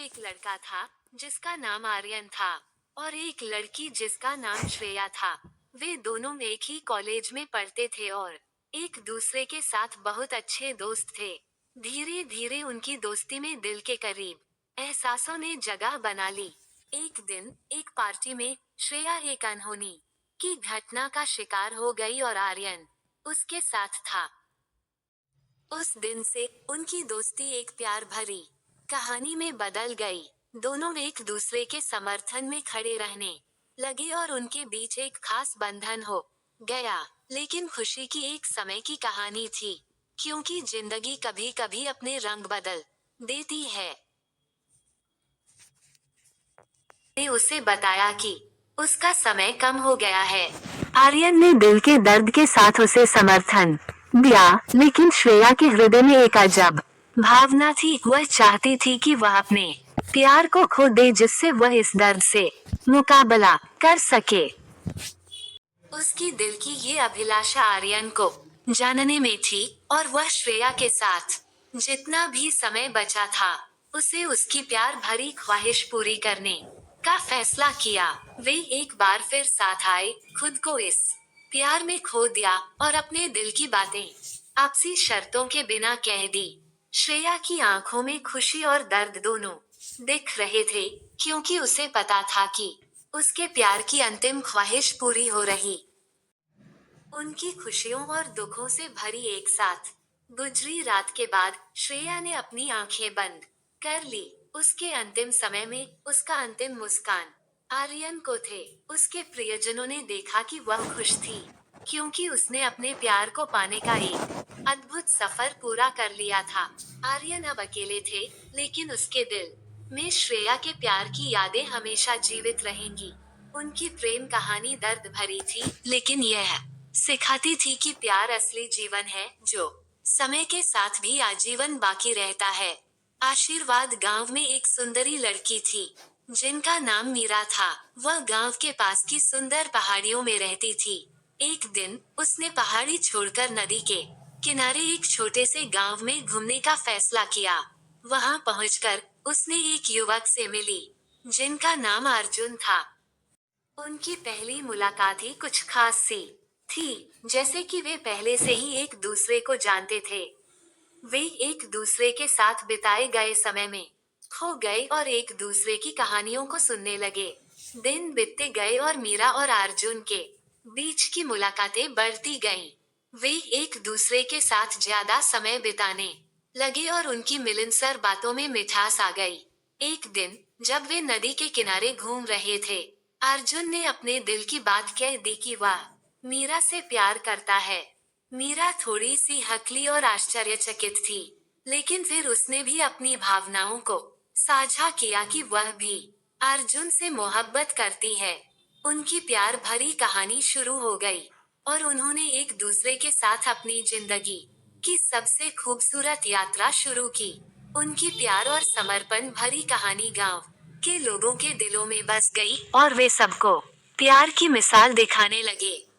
एक लड़का था जिसका नाम आर्यन था और एक लड़की जिसका नाम श्रेया था। वे दोनों एक ही कॉलेज में पढ़ते थे और एक दूसरे के साथ बहुत अच्छे दोस्त थे। धीरे धीरे उनकी दोस्ती में दिल के करीब एहसासों ने जगह बना ली। एक दिन एक पार्टी में श्रेया एक अनहोनी की घटना का शिकार हो गई और आर्यन उसके साथ था। उस दिन से उनकी दोस्ती एक प्यार भरी कहानी में बदल गई। दोनों एक दूसरे के समर्थन में खड़े रहने लगे और उनके बीच एक खास बंधन हो गया। लेकिन खुशी की एक समय की कहानी थी, क्योंकि जिंदगी कभी कभी अपने रंग बदल देती है। ने उसे बताया कि उसका समय कम हो गया है। आर्यन ने दिल के दर्द के साथ उसे समर्थन दिया, लेकिन श्रेया के हृदय में एक अजब भावना थी। वह चाहती थी कि वह अपने प्यार को खो दे, जिससे वह इस दर्द से मुकाबला कर सके। उसकी दिल की ये अभिलाषा आर्यन को जानने में थी और वह श्रेया के साथ जितना भी समय बचा था उसे उसकी प्यार भरी ख्वाहिश पूरी करने का फैसला किया। वे एक बार फिर साथ आए, खुद को इस प्यार में खो दिया और अपने दिल की बातें आपसी शर्तों के बिना कह दी। श्रेया की आंखों में खुशी और दर्द दोनों दिख रहे थे, क्योंकि उसे पता था कि उसके प्यार की अंतिम ख्वाहिश पूरी हो रही। उनकी खुशियों और दुखों से भरी एक साथ गुजरी रात के बाद श्रेया ने अपनी आंखें बंद कर ली। उसके अंतिम समय में उसका अंतिम मुस्कान आर्यन को थे। उसके प्रियजनों ने देखा कि वह खुश थी, क्योंकि उसने अपने प्यार को पाने का एक अद्भुत सफर पूरा कर लिया था। आर्यन अब अकेले थे, लेकिन उसके दिल में श्रेया के प्यार की यादें हमेशा जीवित रहेंगी। उनकी प्रेम कहानी दर्द भरी थी, लेकिन यह सिखाती थी कि प्यार असली जीवन है, जो समय के साथ भी आजीवन बाकी रहता है। आशीर्वाद गांव में एक सुंदरी लड़की थी जिनका नाम मीरा था। वह गांव के पास की सुंदर पहाड़ियों में रहती थी। एक दिन उसने पहाड़ी छोड़कर नदी के किनारे एक छोटे से गांव में घूमने का फैसला किया। वहां पहुंचकर उसने एक युवक से मिली जिनका नाम अर्जुन था। उनकी पहली मुलाकात ही कुछ खास सी थी, जैसे कि वे पहले से ही एक दूसरे को जानते थे। वे एक दूसरे के साथ बिताए गए समय में खो गए और एक दूसरे की कहानियों को सुनने लगे। दिन बीतते गए और मीरा और अर्जुन के बीच की मुलाकातें बढ़ती गईं। वे एक दूसरे के साथ ज्यादा समय बिताने लगे और उनकी मिलनसार बातों में मिठास आ गई। एक दिन जब वे नदी के किनारे घूम रहे थे, अर्जुन ने अपने दिल की बात कह दी कि वह मीरा से प्यार करता है। मीरा थोड़ी सी हकली और आश्चर्यचकित थी, लेकिन फिर उसने भी अपनी भावनाओं को साझा किया कि वह भी अर्जुन से मोहब्बत करती है। उनकी प्यार भरी कहानी शुरू हो गई और उन्होंने एक दूसरे के साथ अपनी जिंदगी की सबसे खूबसूरत यात्रा शुरू की। उनकी प्यार और समर्पण भरी कहानी गांव के लोगों के दिलों में बस गई और वे सबको प्यार की मिसाल दिखाने लगे।